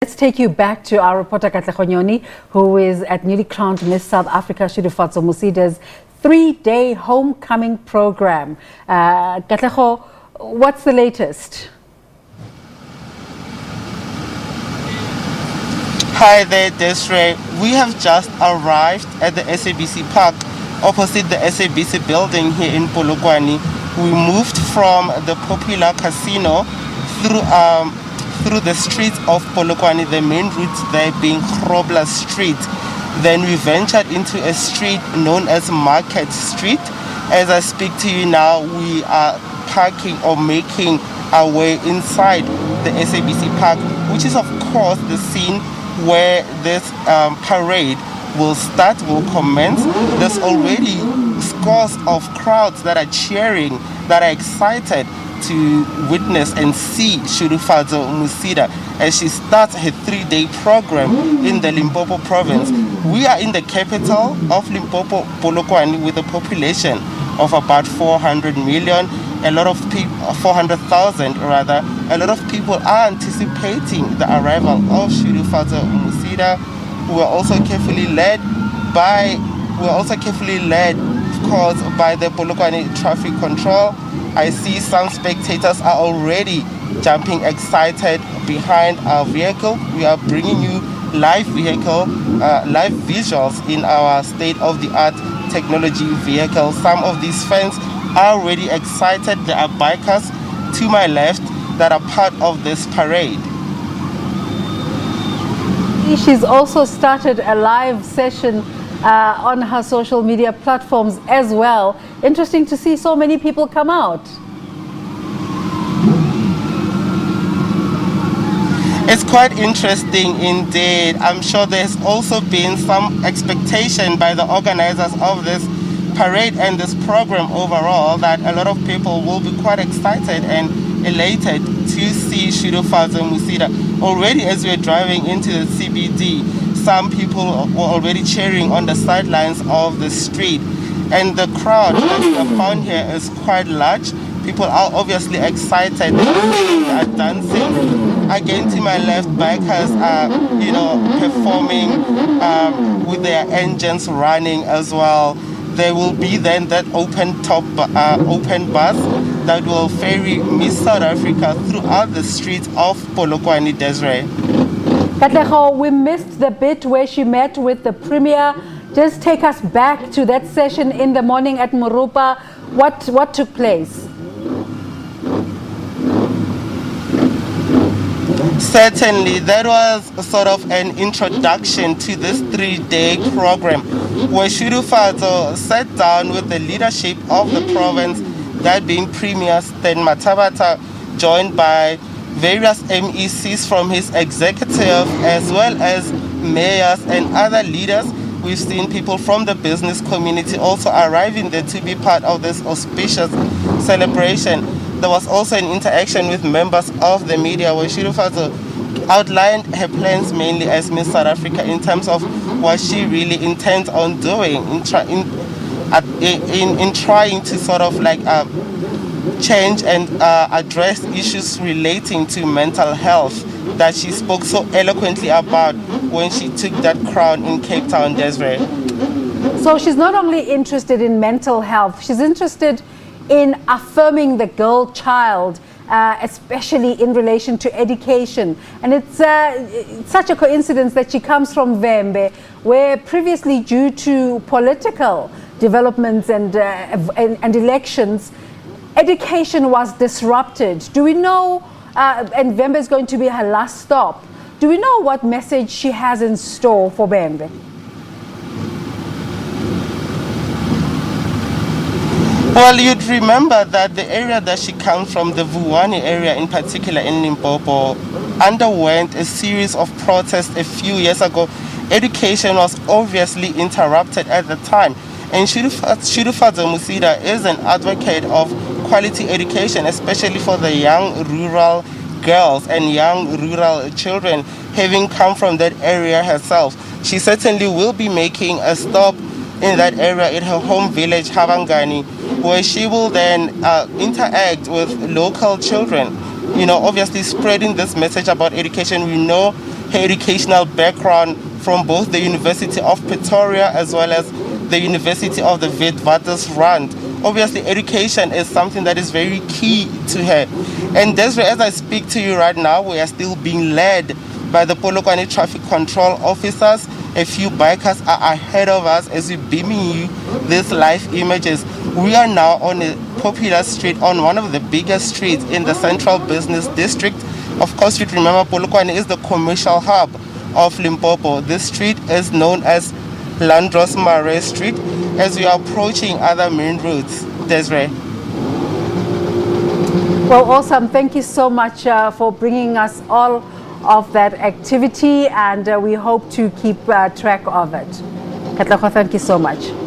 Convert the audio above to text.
Let's take you back to our reporter Katlego, who is at newly crowned Miss South Africa Shudufadzo Musida's 3-day homecoming program. Katlego, what's the latest? Hi there, Desiree. We have just arrived at the SABC Park opposite the SABC building here in Polokwane. We moved from the popular casino through the streets of Polokwane, the main route there being Grobler Street. Then we ventured into a street known as Market Street. As I speak to you now, we are parking or making our way inside the SABC Park, which is of course the scene where this parade will commence. There's already scores of crowds that are cheering, that are excited to witness and see Shudufadzo Musida as she starts her 3-day program in the Limpopo province. We are in the capital of Limpopo, Polokwane, with a population of about 400 million. A lot of people, 400,000 rather. A lot of people are anticipating the arrival of Shudufadzo Musida. We are also carefully led, of course, by the Polokwane traffic control. I see some spectators are already jumping excited behind our vehicle. We are bringing you live visuals in our state-of-the-art technology vehicle. Some of these fans are already excited. There are bikers to my left that are part of this parade. She's also started a live session on her social media platforms as well. Interesting to see so many people come out. It's quite interesting indeed. I'm sure there's also been some expectation by the organizers of this parade and this program overall that a lot of people will be quite excited and elated to see Shudufadzo Musida. Already as we're driving into the CBD, some people were already cheering on the sidelines of the street, and the crowd that we have found here is quite large. People are obviously excited, they are dancing. Again, to my left, bikers are, performing with their engines running as well. There will be then that open bus that will ferry Miss South Africa throughout the streets of Polokwane, Desiree. Katlego, we missed the bit where she met with the Premier. Just take us back to that session in the morning at Murupa. What took place? Certainly, that was sort of an introduction to this 3-day program where Shudufadzo sat down with the leadership of the province, that being Premier Stan Mathabatha, joined by various MECs from his executive as well as mayors and other leaders. We've seen people from the business community also arriving there to be part of this auspicious celebration. There was also an interaction with members of the media where Shudufadzo outlined her plans mainly as Miss South Africa in terms of what she really intends on doing in trying to sort of like change and address issues relating to mental health that she spoke so eloquently about when she took that crown in Cape Town, Desiree. So she's not only interested in mental health, she's interested in affirming the girl child, especially in relation to education. And it's such a coincidence that she comes from Vhembe, where previously, due to political developments and elections, education was disrupted. Do we know, and Vhembe is going to be her last stop, do we know what message she has in store for Vhembe? Well, you'd remember that the area that she comes from, the Vuwani area in particular in Limpopo, underwent a series of protests a few years ago. Education was obviously interrupted at the time. And Shudufadzo Musida is an advocate of quality education, especially for the young rural girls and young rural children, having come from that area herself. She certainly will be making a stop in that area in her home village, Havangani, where she will then interact with local children, obviously spreading this message about education. We know her educational background from both the University of Pretoria as well as the University of the Witwatersrand. Obviously, education is something that is very key to her. And Desiree, as I speak to you right now, we are still being led by the Polokwane traffic control officers. A few bikers are ahead of us as we're beaming you these live images. We are now on a popular street, on one of the biggest streets in the central business district. Of course, you'd remember Polokwane is the commercial hub of Limpopo. This street is known as Landros Mare Street as we are approaching other main roads. Desiree. Well, awesome. Thank you so much for bringing us all of that activity, and we hope to keep track of it. Katlego, thank you so much.